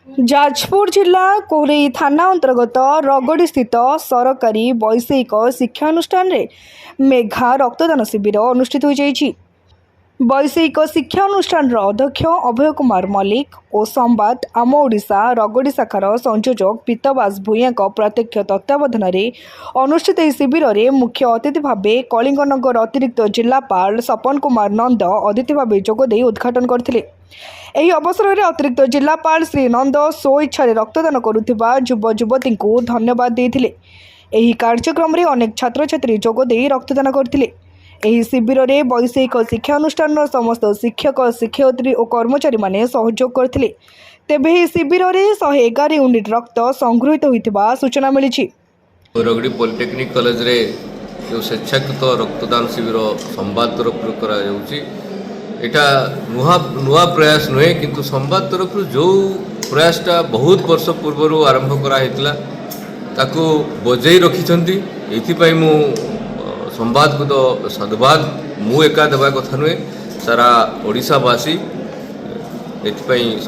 जाजपुर जिला कोरेई थाना अंतर्गत रगड़ी स्थित सरकारी वैषयिक शिक्षानुष्ठान रे मेघा रक्तदान शिविर अनुष्ठित हो जाइछि। वैषयिक शिक्षानुष्ठान अध्यक्ष अभय कुमार मल्लिक और संवाद आम ओडिशा रगड़ी शाखार संयोजक पीतवास भूया प्रत्यक्ष तत्वावधान में अनुष्ठित यह शिविर में मुख्य अतिथि भाव कलिंगनगर अतिरिक्त जिलापाल सपन कुमार नंद अतिथि भाव जोगदे उद्घाटन करथिले। ଏହି ଅବସରରେ ଅତିରିକ୍ତ ଜିଲ୍ଲାପାଳ ଶ୍ରୀ ନନ୍ଦ ସ୍ୱଇଚ୍ଛାରେ ରକ୍ତଦାନ କରୁଥିବା ଯୁବ ଯୁବତୀଙ୍କୁ ଧନ୍ୟବାଦ ଦେଇଥିଲେ। ଏହି କାର୍ଯ୍ୟକ୍ରମରେ ଅନେକ ଛାତ୍ରଛାତ୍ରୀ ଯୋଗଦେଇ ରକ୍ତଦାନ କରିଥିଲେ। ଏହି ଶିବିରରେ ବୈଷୟିକ ଶିକ୍ଷାନୁଷ୍ଠାନର ସମସ୍ତ ଶିକ୍ଷକ ଶିକ୍ଷୟିତ୍ରୀ ଓ କର୍ମଚାରୀମାନେ ସହଯୋଗ କରିଥିଲେ। ତେବେ ଏହି ଶିବିରରେ 111 ୟୁନିଟ୍ ରକ୍ତ ସଂଗୃହୀତ ହୋଇଥିବା ସୂଚନା ମିଳିଛି। रगड़ी पॉलिटेक्निक कॉलेज रे जो स्वेच्छाकृत रक्तदान शिविर संवाद तरफ एटा नुआ प्रयास नुहे किंतु संवाद तरफ जो प्रयासटा बहुत वर्ष पूर्वर आरंभ कराइला ताकू बजाई रखिंट ये मु संवाद को तो साधुवाद मु एका देवा कथा नुहे सारा ओडिशावासी ये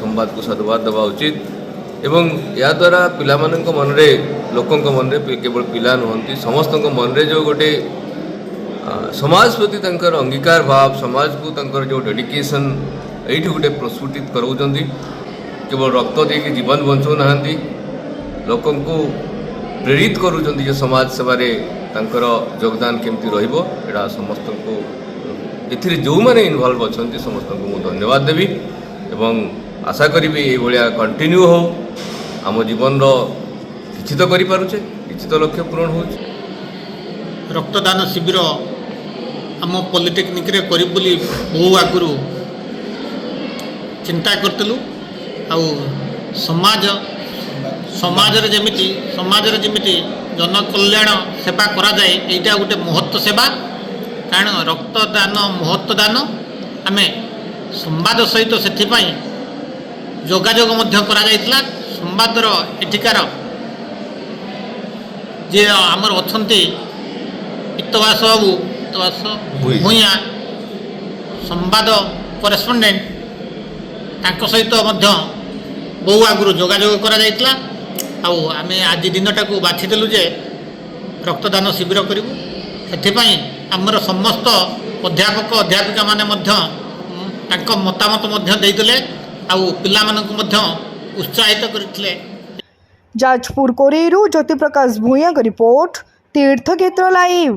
संवाद को साधुवाद देवा उचित एवं या द्वारा पिला मन रे लोकों मन रे केवल पिला नुहंती समस्त मन रे जो गोटे समाज प्रति तंकर अंगीकार भाव समाज को तंकर जो डेडिकेशन ये गोटे प्रस्फुटित कराउछंती केवल रक्त देके जीवन बंचौ नाहंती लोकों को प्रेरित करूछंती जे समाज सेवार तंकर योगदान केमती रहिबो एडा समस्त को एथिरे जो माने इन्वॉल्व अछंती समस्त को मु धन्यवाद देबी एवं आशा करी ये भाया कंटिन्यू हो आम जीवन किछि तो करि पारुछे किछि तो लक्ष्य पूरण हो। रक्तदान शिविर आम पॉलिटेक्निक रे करी बोली बहु आगुरु चिंता करतलु आउ समाज रे जेमिति जन कल्याण सेवा करा जाए एटा गोटे महत्व सेवा कारण रक्तदान महत्व दान आमे संवाद सहित सेथिपाई जोगाजोग मध्य करा जायतिला। संवादर एठिकार जे आमर अछंती पीतवास बाबू भूया संवाद करेस्पोंडेंट तांको सहित मध्य बहु आगुरु जोगाजोग करा जायतिला आउ आमे आज दिनटा को बाछिदेलु जे रक्तदान शिविर करिवु सेथिपाई आमर समस्त अध्यापक अध्यापिका माने मध्य तांको मतामत मध्य देइतले आउ पिला मानकु मध्य उत्साहित करथिले। जाजपुर कोरेईरू ज्योति प्रकाश भूया का रिपोर्ट तीर्थक्षेत्र लाइव।